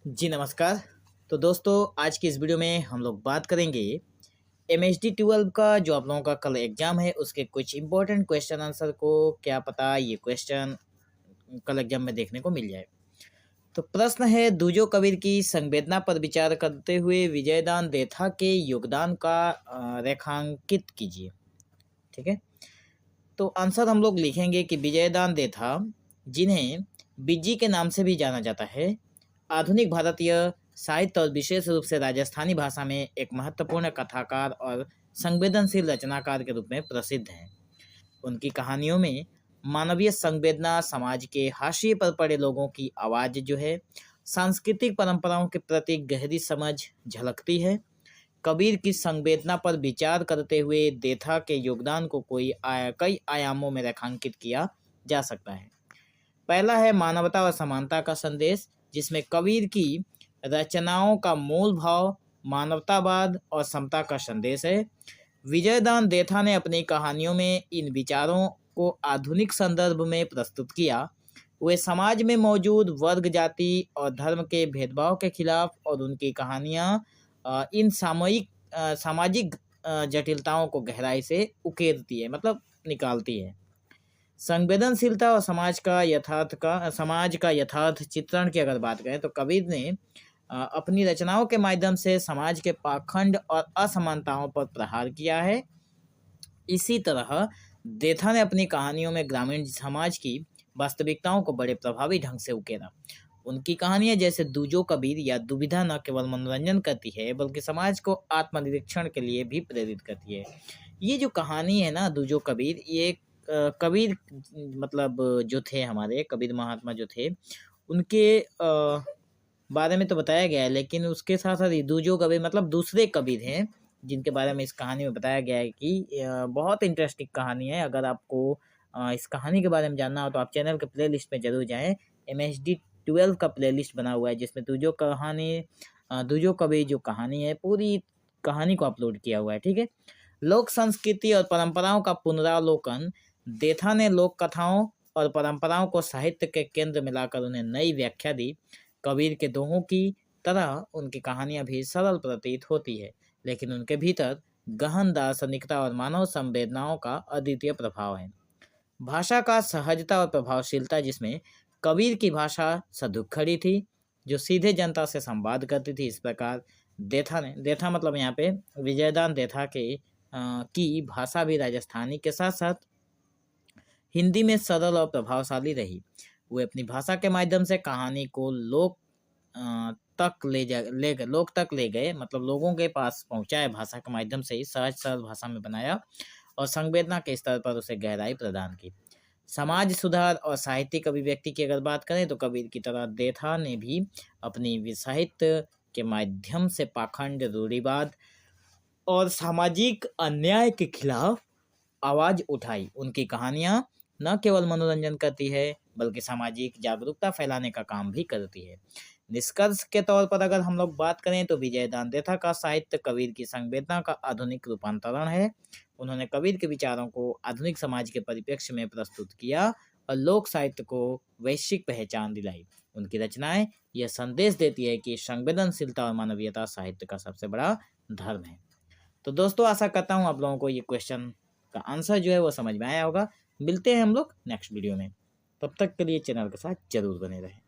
जी नमस्कार। तो दोस्तों आज की इस वीडियो में हम लोग बात करेंगे एमएसडी 12 का जो आप लोगों का कल एग्जाम है उसके कुछ इंपॉर्टेंट क्वेश्चन आंसर को क्या पता ये क्वेश्चन कल एग्जाम में देखने को मिल जाए। तो प्रश्न है दूजो कबीर की संवेदना पर विचार करते हुए विजयदान देथा के योगदान का रेखांकित कीजिए। ठीक है, तो आंसर हम लोग लिखेंगे कि विजयदान देथा जिन्हें बिज्जी के नाम से भी जाना जाता है आधुनिक भारतीय साहित्य और विशेष रूप से राजस्थानी भाषा में एक महत्वपूर्ण कथाकार और संवेदनशील रचनाकार के रूप में प्रसिद्ध हैं। उनकी कहानियों में मानवीय संवेदना, समाज के हाशिए पर पड़े लोगों की आवाज़ जो है, सांस्कृतिक परंपराओं के प्रति गहरी समझ झलकती है। कबीर की संवेदना पर विचार करते हुए देथा के योगदान को कई आयामों में रेखांकित किया जा सकता है। पहला है मानवता और समानता का संदेश, जिसमें कबीर की रचनाओं का मूल भाव मानवतावाद और समता का संदेश है। विजयदान देथा ने अपनी कहानियों में इन विचारों को आधुनिक संदर्भ में प्रस्तुत किया। वे समाज में मौजूद वर्ग, जाति और धर्म के भेदभाव के खिलाफ और उनकी कहानियाँ इन सामाजिक जटिलताओं को गहराई से उकेरती है, मतलब निकालती है। संवेदनशीलता और समाज का यथार्थ चित्रण की अगर बात करें तो कबीर ने अपनी रचनाओं के माध्यम से समाज के पाखंड और असमानताओं पर प्रहार किया है। इसी तरह देथा ने अपनी कहानियों में ग्रामीण समाज की वास्तविकताओं को बड़े प्रभावी ढंग से उकेरा। उनकी कहानियां जैसे दूजो कबीर या दुविधा न केवल मनोरंजन करती है बल्कि समाज को आत्मनिरीक्षण के लिए भी प्रेरित करती है। ये जो कहानी है ना दूजो कबीर, ये कबीर मतलब जो थे हमारे कबीर महात्मा जो थे उनके बारे में तो बताया गया है, लेकिन उसके साथ साथ दूजो कबीर मतलब दूसरे कबीर हैं जिनके बारे में इस कहानी में बताया गया है कि बहुत इंटरेस्टिंग कहानी है। अगर आपको इस कहानी के बारे में जानना हो तो आप चैनल के प्ले लिस्ट में जरूर जाएँ। MHD 12 का प्ले लिस्ट बना हुआ है जिसमें दूजो कबीर जो कहानी है पूरी कहानी को अपलोड किया हुआ है। ठीक है, लोक संस्कृति और परंपराओं का पुनरावलोकन। देथा ने लोक कथाओं और परंपराओं को साहित्य के केंद्र में लाकर उन्हें नई व्याख्या दी। कबीर के दोहों की तरह उनकी कहानियां भी सरल प्रतीत होती है, लेकिन उनके भीतर गहन दार्शनिकता और मानव संवेदनाओं का अद्वितीय प्रभाव है। भाषा का सहजता और प्रभावशीलता, जिसमें कबीर की भाषा सधुक खड़ी थी जो सीधे जनता से संवाद करती थी। इस प्रकार देथा मतलब यहाँ पे विजयदान देथा की भाषा भी राजस्थानी के साथ साथ हिंदी में सरल और प्रभावशाली रही। वे अपनी भाषा के माध्यम से कहानी को लोक तक ले गए, मतलब लोगों के पास पहुंचाए। भाषा के माध्यम से ही सहज सरल भाषा में बनाया और संवेदना के स्तर पर उसे गहराई प्रदान की। समाज सुधार और साहित्यिक अभिव्यक्ति की अगर बात करें तो कबीर की तरह देथा ने भी अपनी साहित्य के माध्यम से पाखंड, रूढ़िवाद और सामाजिक अन्याय के खिलाफ आवाज उठाई। उनकी कहानियां न केवल मनोरंजन करती है बल्कि सामाजिक जागरूकता फैलाने का काम भी करती है। निष्कर्ष के तौर पर अगर हम लोग बात करें तो विजयदान देथा का साहित्य कबीर की संवेदना का आधुनिक रूपांतरण है। उन्होंने कबीर के विचारों को आधुनिक समाज के परिप्रेक्ष्य में प्रस्तुत किया और लोक साहित्य को वैश्विक पहचान दिलाई। उनकी रचनाएं यह संदेश देती है कि संवेदनशीलता और मानवीयता साहित्य का सबसे बड़ा धर्म है। तो दोस्तों आशा करता हूँ आप लोगों को ये क्वेश्चन का आंसर जो है वो समझ में आया होगा। मिलते हैं हम लोग नेक्स्ट वीडियो में, तब तक के लिए चैनल के साथ जरूर बने रहें।